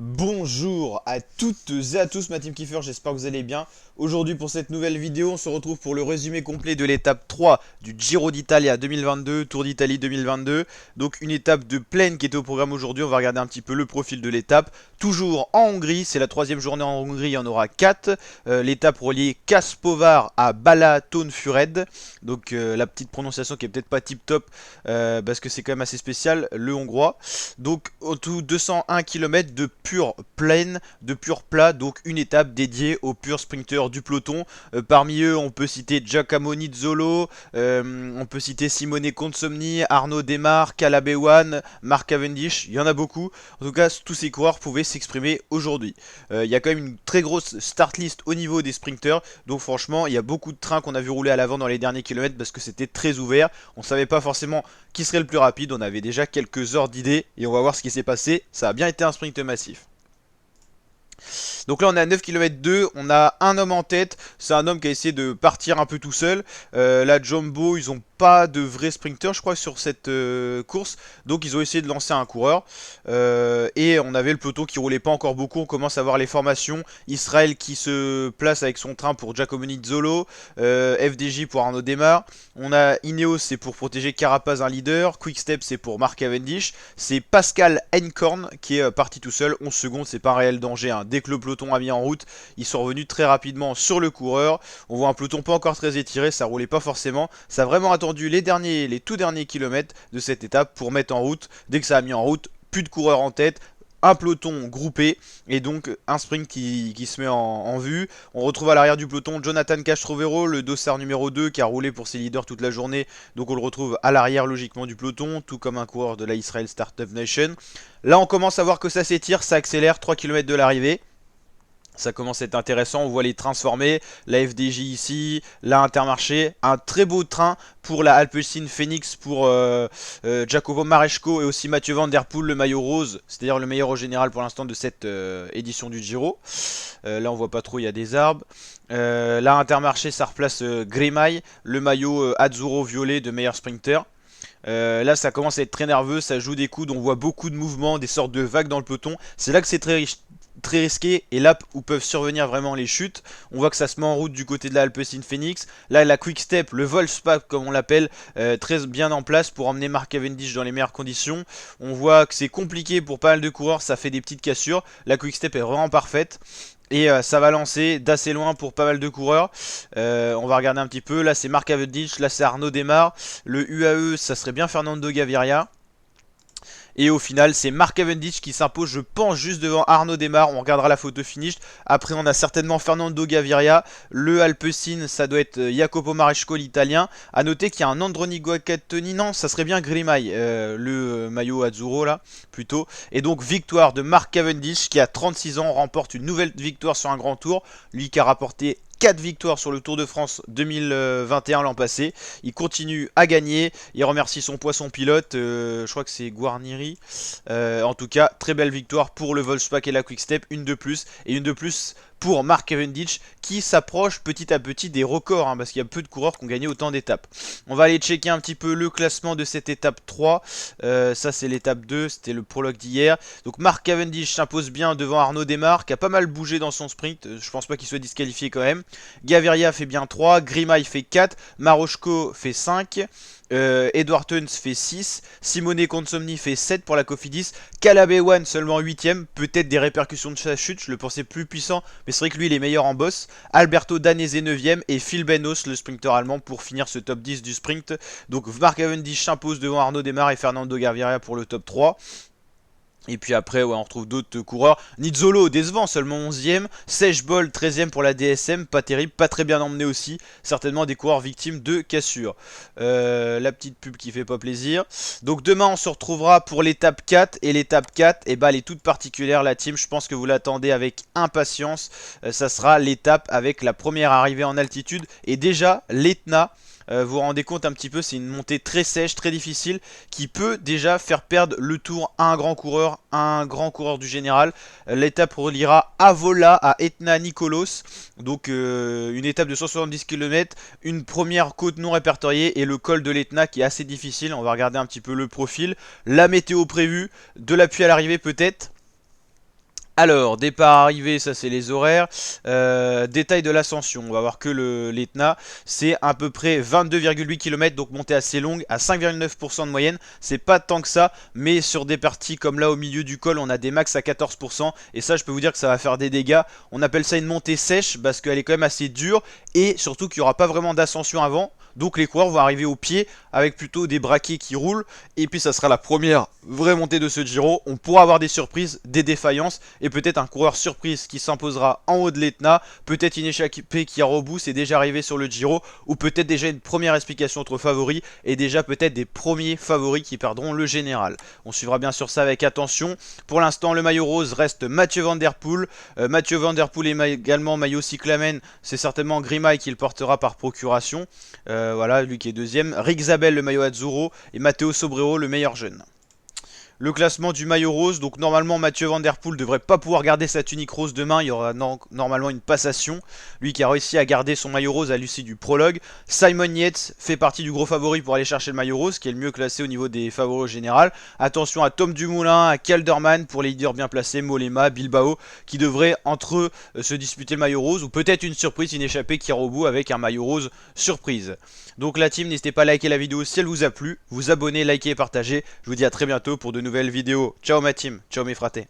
Bonjour à toutes et à tous, ma team kiffer, j'espère que vous allez bien. Aujourd'hui pour cette nouvelle vidéo, on se retrouve pour le résumé complet de l'étape 3 du Giro d'Italia 2022, Tour d'Italie 2022. Donc une étape de plaine qui était au programme aujourd'hui, on va regarder un petit peu le profil de l'étape. Toujours en Hongrie, c'est la troisième journée en Hongrie, il y en aura 4. L'étape reliée Kaspovar à Balatonfüred. Donc la petite prononciation qui est peut-être pas tip top parce que c'est quand même assez spécial, le hongrois. Donc au tout 201 km de pure plaine, de pur plat, donc une étape dédiée aux purs sprinteurs du peloton. Parmi eux, on peut citer Giacomo Nizzolo, on peut citer Simone Consomni, Arnaud Démare, Caleb Ewan, Mark Cavendish, il y en a beaucoup. En tout cas, tous ces coureurs pouvaient s'exprimer aujourd'hui. Il y a quand même une très grosse start list au niveau des sprinteurs, donc franchement, il y a beaucoup de trains qu'on a vu rouler à l'avant dans les derniers kilomètres parce que c'était très ouvert. On savait pas forcément qui serait le plus rapide, on avait déjà quelques heures d'idées et on va voir ce qui s'est passé. Ça a bien été un sprint massif. Donc là on est à 9 km 2, on a un homme en tête, c'est un homme qui a essayé de partir un peu tout seul. La Jumbo, ils ont pas de vrai sprinter je crois sur cette course, donc ils ont essayé de lancer un coureur. Et on avait le peloton qui roulait pas encore beaucoup, on commence à voir les formations. Israël qui se place avec son train pour Giacomo Nizzolo, FDJ pour Arnaud Démare. On a Ineos, c'est pour protéger Carapaz, un leader. Quickstep, c'est pour Mark Cavendish. C'est Pascal Enkorn qui est parti tout seul, 11 secondes, c'est pas un réel danger hein. Dès que le peloton a mis en route, ils sont revenus très rapidement sur le coureur. On voit un peloton pas encore très étiré, ça roulait pas forcément. Ça a vraiment attendu les tout derniers kilomètres de cette étape pour mettre en route. Dès que ça a mis en route, plus de coureurs en tête, un peloton groupé et donc un sprint qui se met en vue. On retrouve à l'arrière du peloton Jonathan Castrovero, le dossard numéro 2 qui a roulé pour ses leaders toute la journée. Donc on le retrouve à l'arrière logiquement du peloton, tout comme un coureur de la Israel Startup Nation. Là on commence à voir que ça s'étire, ça accélère, 3 km de l'arrivée. Ça commence à être intéressant, on voit les trains se former, la FDJ ici, la Intermarché, un très beau train pour la Alpecin Phoenix, pour Jacopo Maresco et aussi Mathieu Van Der Poel, le maillot rose, c'est-à-dire le meilleur au général pour l'instant de cette édition du Giro. Là on voit pas trop, il y a des arbres. La Intermarché, ça replace Grimay, le maillot azzurro-violet de meilleur sprinter. Là ça commence à être très nerveux, ça joue des coudes, on voit beaucoup de mouvements, des sortes de vagues dans le peloton. C'est là que c'est très risqué et là où peuvent survenir vraiment les chutes. On voit que ça se met en route du côté de la Alpecin Phoenix. Là la Quickstep, le Volkswagen comme on l'appelle, très bien en place pour emmener Mark Cavendish dans les meilleures conditions. On voit que c'est compliqué pour pas mal de coureurs, ça fait des petites cassures. La Quickstep est vraiment parfaite. Et ça va lancer d'assez loin pour pas mal de coureurs. On va regarder un petit peu. Là c'est Mark Cavendish, là c'est Arnaud Démare. Le UAE ça serait bien Fernando Gaviria. Et au final, c'est Mark Cavendish qui s'impose, je pense, juste devant Arnaud Démare. On regardera la photo finish. Après, on a certainement Fernando Gaviria. Le Alpecin, ça doit être Jacopo Maresco, l'italien. A noter qu'il y a un Androni Gioacchini. Non, ça serait bien Grimay, le maillot azzurro, là, plutôt. Et donc, victoire de Mark Cavendish, qui a 36 ans, remporte une nouvelle victoire sur un grand tour. Lui qui a rapporté 4 victoires sur le Tour de France 2021 l'an passé. Il continue à gagner. Il remercie son poisson pilote. Je crois que c'est Guarnieri. En tout cas, très belle victoire pour le Volkswagen et la Quickstep. Une de plus. Et une de plus pour Mark Cavendish qui s'approche petit à petit des records hein, parce qu'il y a peu de coureurs qui ont gagné autant d'étapes. On va aller checker un petit peu le classement de cette étape 3. Ça c'est l'étape 2, c'était le prologue d'hier. Donc Mark Cavendish s'impose bien devant Arnaud Démare qui a pas mal bougé dans son sprint. Je pense pas qu'il soit disqualifié quand même. Gaviria fait bien 3, Grimay fait 4, Marochko fait 5. Edward Theuns fait 6, Simone Consomni fait 7 pour la Cofidis, Caleb Ewan seulement 8ème, peut-être des répercussions de sa chute, je le pensais plus puissant, mais c'est vrai que lui il est meilleur en boss. Alberto Danese 9ème et Phil Benos le sprinter allemand pour finir ce top 10 du sprint. Donc Mark Cavendish s'impose devant Arnaud Démare et Fernando Gaviria pour le top 3. Et puis après, ouais, on retrouve d'autres coureurs. Nizzolo, décevant, seulement 11ème. Seichbol, 13ème pour la DSM. Pas terrible, pas très bien emmené aussi. Certainement des coureurs victimes de cassures. La petite pub qui fait pas plaisir. Donc demain, on se retrouvera pour l'étape 4. Et l'étape 4, eh ben, elle est toute particulière, la team. Je pense que vous l'attendez avec impatience. Ça sera l'étape avec la première arrivée en altitude. Et déjà, l'Etna. vous vous rendez compte un petit peu, c'est une montée très sèche, très difficile, qui peut déjà faire perdre le tour à un grand coureur du général. L'étape reliera Avola à Etna Nikolos, donc une étape de 170 km, une première côte non répertoriée et le col de l'Etna qui est assez difficile. On va regarder un petit peu le profil, la météo prévue, de la pluie à l'arrivée peut-être. Alors, départ arrivée, ça c'est les horaires. Détail de l'ascension, on va voir que l'Etna, c'est à peu près 22,8 km, donc montée assez longue, à 5,9% de moyenne. C'est pas tant que ça, mais sur des parties comme là au milieu du col, on a des max à 14%. Et ça, je peux vous dire que ça va faire des dégâts. On appelle ça une montée sèche, parce qu'elle est quand même assez dure. Et surtout qu'il n'y aura pas vraiment d'ascension avant. Donc les coureurs vont arriver au pied avec plutôt des braquets qui roulent. Et puis ça sera la première vraie montée de ce Giro. On pourra avoir des surprises, des défaillances. Et peut-être un coureur surprise qui s'imposera en haut de l'Etna. Peut-être une échappée qui rebousse, c'est déjà arrivé sur le Giro. Ou peut-être déjà une première explication entre favoris. Et déjà peut-être des premiers favoris qui perdront le général. On suivra bien sûr ça avec attention. Pour l'instant le maillot rose reste Mathieu Van Der Poel. Mathieu Van Der Poel est également maillot cyclamen. C'est certainement Grimaille qui le portera par procuration. Voilà, lui qui est deuxième. Rick Zabel, le maillot Azzurro. Et Matteo Sobrero, le meilleur jeune. Le classement du maillot rose, donc normalement Mathieu Van Der Poel devrait pas pouvoir garder sa tunique rose demain, il y aura normalement une passation, lui qui a réussi à garder son maillot rose à l'issue du prologue. Simon Yates fait partie du gros favori pour aller chercher le maillot rose, qui est le mieux classé au niveau des favoris au général. Attention à Tom Dumoulin, à Kelderman pour les leaders bien placés, Mollema, Bilbao, qui devraient entre eux se disputer le maillot rose, ou peut-être une surprise, une échappée qui ira au bout avec un maillot rose surprise. Donc la team, n'hésitez pas à liker la vidéo si elle vous a plu, vous abonner, liker et partager. Je vous dis à très bientôt pour de nouvelles vidéos. Ciao ma team, ciao mes fratés.